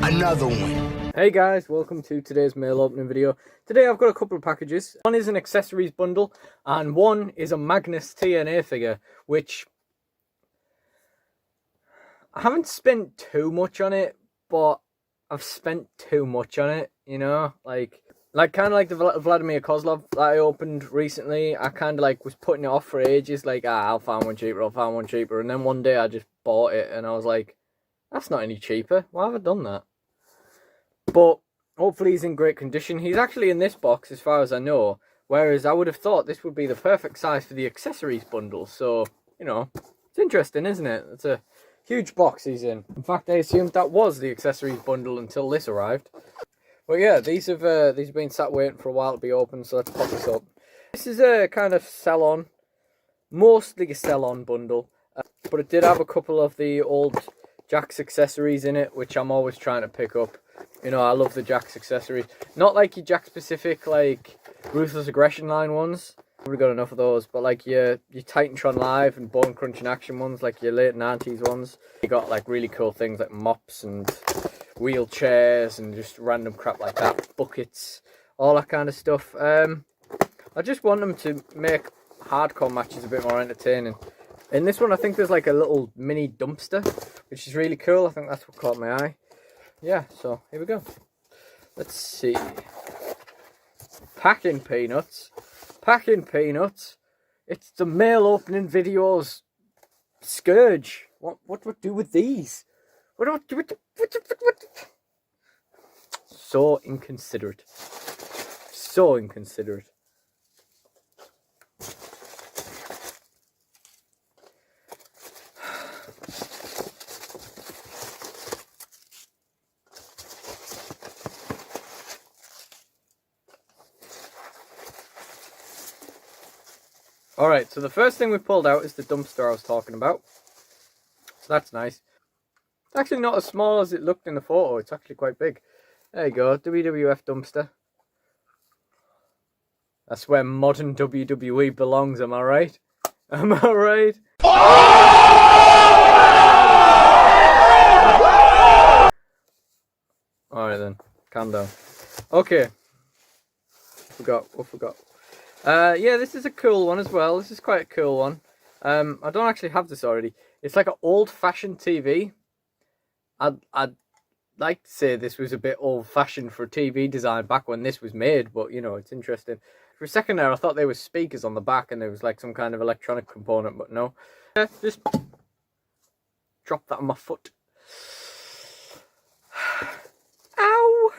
another one. Hey guys, welcome to today's mail opening video. Today I've got a couple of packages. One is an accessories bundle and one is a Magnus TNA figure, which I haven't spent too much on it, but I've spent too much on it, you know, like kind of like the Vladimir Kozlov that I opened recently. I kind of like was putting it off for ages, like, I'll find one cheaper, and then one day I just bought it and I was like, that's not any cheaper. Why have I done that? But hopefully he's in great condition. He's actually in this box as far as I know, whereas I would have thought this would be the perfect size for the accessories bundle. So, you know, it's interesting, isn't it? It's a huge box he's in. In fact, I assumed that was the accessories bundle until this arrived. But yeah, these have been sat waiting for a while to be opened, so let's pop this up. This is a kind of sell-on, mostly a sell-on bundle, but it did have a couple of the old jakks accessories in it, which I'm always trying to pick up. You know, I love the jakks accessories. Not like your jakk specific, like Ruthless Aggression line ones. We've got enough of those, but like your Titantron Live and Bone Crunching Action ones, like your late 90s ones. You got like really cool things like mops and wheelchairs and just random crap like that, buckets, all that kind of stuff. I just want them to make hardcore matches a bit more entertaining. In this one, I think there's like a little mini dumpster, which is really cool. I think that's what caught my eye. Yeah, so here we go. Let's see. Packing peanuts. It's the mail opening videos scourge. What do I do with these? What? So inconsiderate. So inconsiderate. Alright, so the first thing we pulled out is the dumpster I was talking about. So that's nice. It's actually not as small as it looked in the photo. It's actually quite big. There you go, WWF dumpster. That's where modern WWE belongs, am I right? Am I right? Alright then, calm down. Okay. What forgot? Yeah, this is a cool one as well. This is quite a cool one. I don't actually have this already. It's like an old-fashioned TV. I'd like to say this was a bit old-fashioned for TV design back when this was made, but, you know, it's interesting. For a second there, I thought there was speakers on the back and there was, like, some kind of electronic component, but no. Just drop that on my foot. Ow!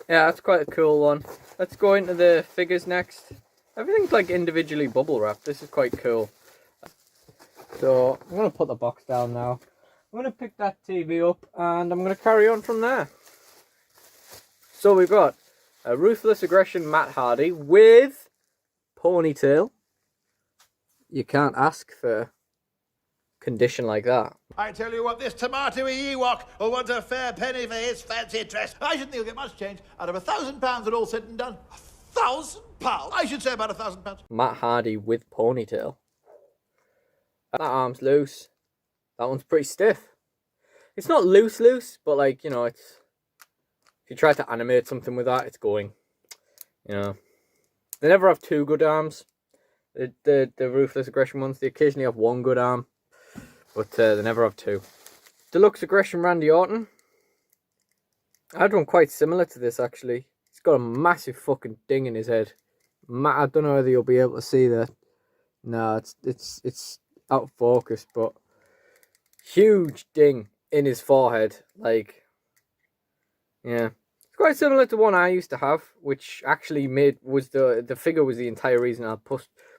Yeah, that's quite a cool one. Let's go into the figures next. Everything's, like, individually bubble wrapped. This is quite cool. So, I'm going to put the box down now. I'm going to pick that TV up and I'm going to carry on from there. So we've got a Ruthless Aggression Matt Hardy with ponytail. You can't ask for condition like that. I tell you what, this tomatoey Ewok will want a fair penny for his fancy dress. I shouldn't think he'll get much change out of £1,000 and all said and done. £1,000? I should say about £1,000. Matt Hardy with ponytail. That arm's loose. That one's pretty stiff. It's not loose, but like, you know, it's... If you try to animate something with that, it's going. You know. They never have two good arms. The Ruthless Aggression ones, they occasionally have one good arm. But they never have two. Deluxe Aggression Randy Orton. I had one quite similar to this, actually. He's got a massive fucking ding in his head. I don't know whether you'll be able to see that. No, it's out of focus, but huge ding in his forehead. Like, yeah. It's quite similar to one I used to have, which actually was the figure was the entire reason I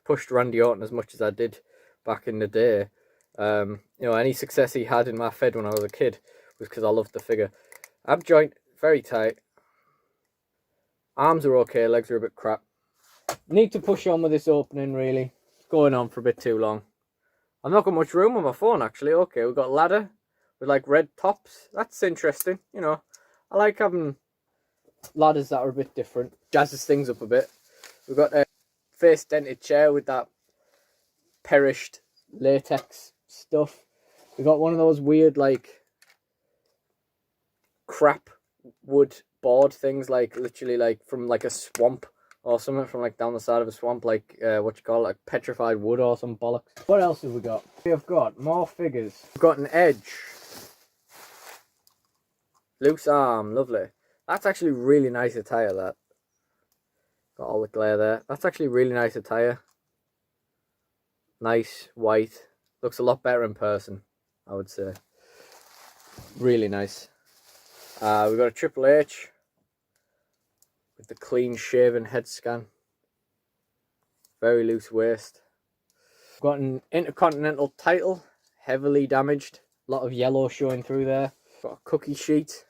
pushed Randy Orton as much as I did back in the day. You know, any success he had in my Fed when I was a kid was because I loved the figure. Ab joint, very tight. Arms are okay, legs are a bit crap. Need to push on with this opening, really. It's going on for a bit too long. I've not got much room on my phone, actually. Okay, we've got a ladder with, like, red tops. That's interesting, you know. I like having ladders that are a bit different. Jazzes things up a bit. We've got a face-dented chair with that perished latex stuff. We've got one of those weird, like, crap wood board things, like literally like from like a swamp or something, from like down the side of a swamp, like what you call it, like petrified wood or some bollocks. What else have we got? We have got more figures. We've got an Edge. Loose arm, lovely. That's actually really nice attire, that. Got all the glare there. That's actually really nice attire. Nice, white. Looks a lot better in person, I would say. Really nice. We've got a Triple H with the clean shaven head scan. Very loose waist. Got an Intercontinental title, heavily damaged. A lot of yellow showing through there. Got a cookie sheet.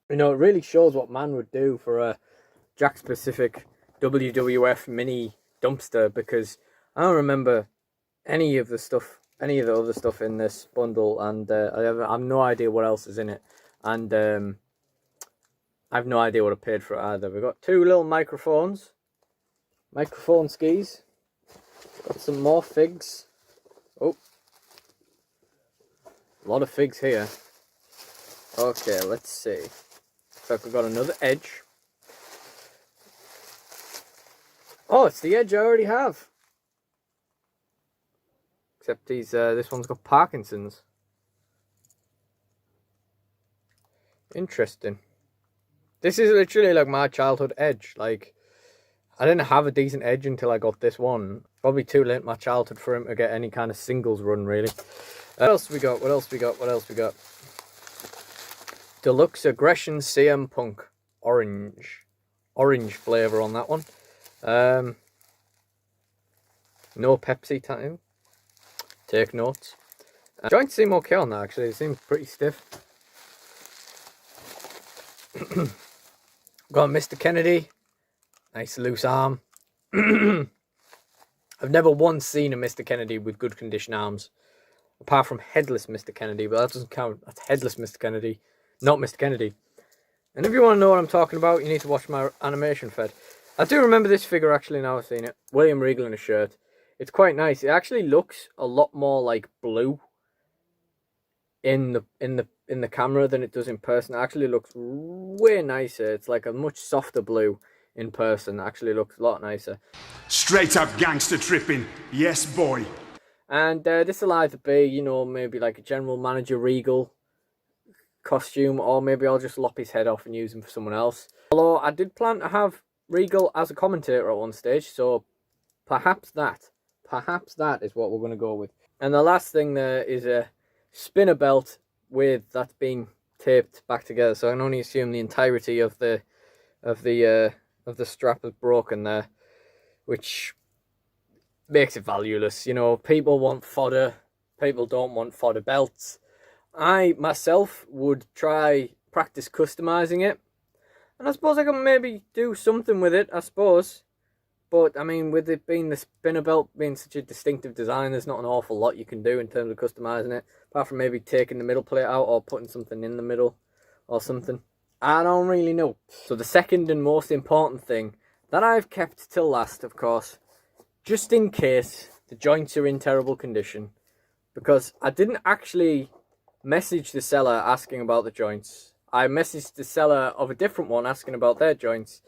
You know, it really shows what man would do for a Jack specific WWF mini dumpster, because I don't remember any of the other stuff in this bundle, and I have no idea what else is in it, and I have no idea what I paid for it either. We've got two little microphone skis. Got some more figs. Oh, a lot of figs here. Okay, let's see. So we've got another Edge. Oh, it's the Edge I already have. Except this one's got Parkinson's. Interesting. This is literally like my childhood Edge. Like, I didn't have a decent Edge until I got this one. Probably too late in my childhood for him to get any kind of singles run, really. What else we got? What else we got? What else we got? Deluxe Aggression CM Punk. Orange flavour on that one. No Pepsi tattoo. Take notes. Joints seem okay on that, actually. It seems pretty stiff. Got Mr. Kennedy. Nice loose arm. I've never once seen a Mr. Kennedy with good condition arms. Apart from headless Mr. Kennedy, but that doesn't count. That's headless Mr. Kennedy, not Mr. Kennedy. And if you want to know what I'm talking about, you need to watch my animation fed. I do remember this figure, actually, now I've seen it. William Regal in a shirt. It's quite nice. It actually looks a lot more like blue in the camera than it does in person. It actually looks way nicer. It's like a much softer blue in person. It actually looks a lot nicer. Straight up gangster tripping. Yes, boy. And this will either be, you know, maybe like a General Manager Regal costume, or maybe I'll just lop his head off and use him for someone else. Although I did plan to have Regal as a commentator at one stage, so perhaps that is what we're going to go with. And the last thing there is a spinner belt with that's been taped back together, so I can only assume the entirety of the strap is broken there, which makes it valueless. You know, people want fodder, people don't want fodder belts. I myself would try practice customizing it, and I suppose I can maybe do something with it, I suppose. But I mean, with it being the spinner belt being such a distinctive design, there's not an awful lot you can do in terms of customizing it, apart from maybe taking the middle plate out or putting something in the middle or something. I don't really know. So the second and most important thing that I've kept till last, of course, just in case the joints are in terrible condition, because I didn't actually message the seller asking about the joints. I messaged the seller of a different one asking about their joints,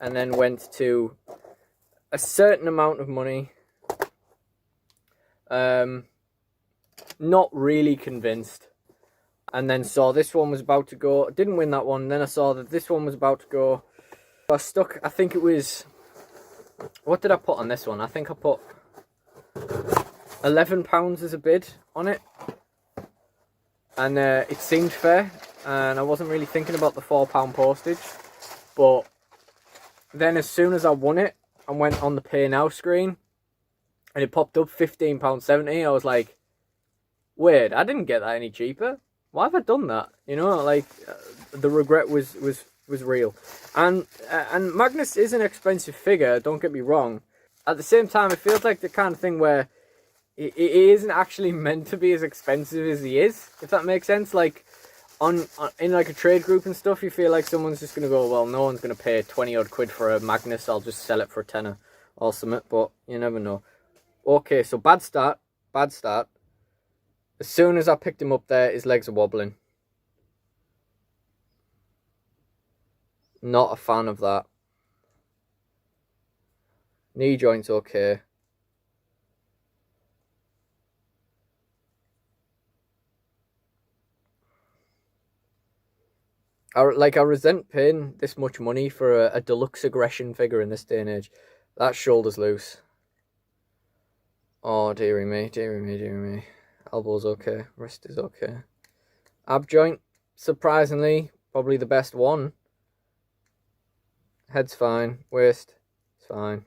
and then went to a certain amount of money. Not really convinced. And then saw this one was about to go. Didn't win that one. Then I saw that this one was about to go. I stuck, I think it was, what did I put on this one? I think I put £11 as a bid on it. And it seemed fair. And I wasn't really thinking about the £4 postage. But then as soon as I won it, I went on the pay now screen. And it popped up £15.70. I was like, weird, I didn't get that any cheaper. Why have I done that? You know, like, the regret was real. And Magnus is an expensive figure, don't get me wrong. At the same time, it feels like the kind of thing where it isn't actually meant to be as expensive as he is, if that makes sense. Like, in like a trade group and stuff, you feel like someone's just going to go, well, no one's going to pay 20 odd quid for a Magnus, I'll just sell it for a tenner or something, but you never know. Okay, so bad start. As soon as I picked him up there, his legs are wobbling. Not a fan of that. Knee joint's okay. I resent paying this much money for a deluxe aggression figure in this day and age. That shoulder's loose. Oh, dearie me, dearie me, dearie me. Elbow's okay. Wrist is okay. Ab joint, surprisingly, probably the best one. Head's fine. Waist, it's fine.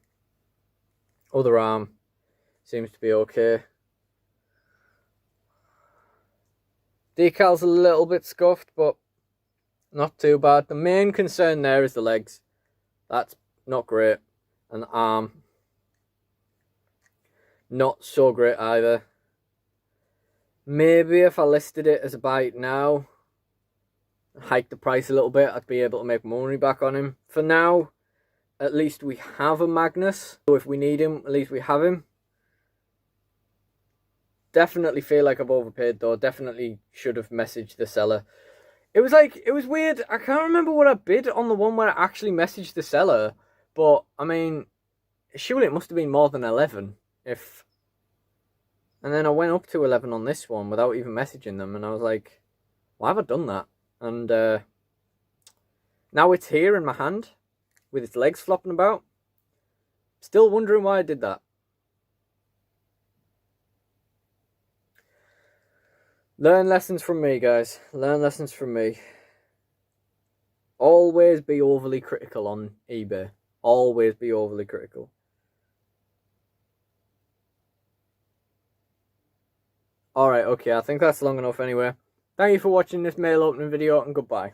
Other arm seems to be okay. Decal's a little bit scuffed, but not too bad. The main concern there is the legs. That's not great. And the arm, not so great either. Maybe if I listed it as a buy it now, hike the price a little bit, I'd be able to make money back on him. For now, at least we have a Magnus. So if we need him, at least we have him. Definitely feel like I've overpaid though. Definitely should have messaged the seller. It was weird. I can't remember what I bid on the one where I actually messaged the seller. But, I mean, surely it must have been more than 11. And then I went up to 11 on this one without even messaging them. And I was like, why have I done that? And now it's here in my hand with its legs flopping about. Still wondering why I did that. Learn lessons from me, guys. Learn lessons from me. Always be overly critical on eBay. Always be overly critical. Alright, okay, I think that's long enough anyway. Thank you for watching this mail opening video, and goodbye.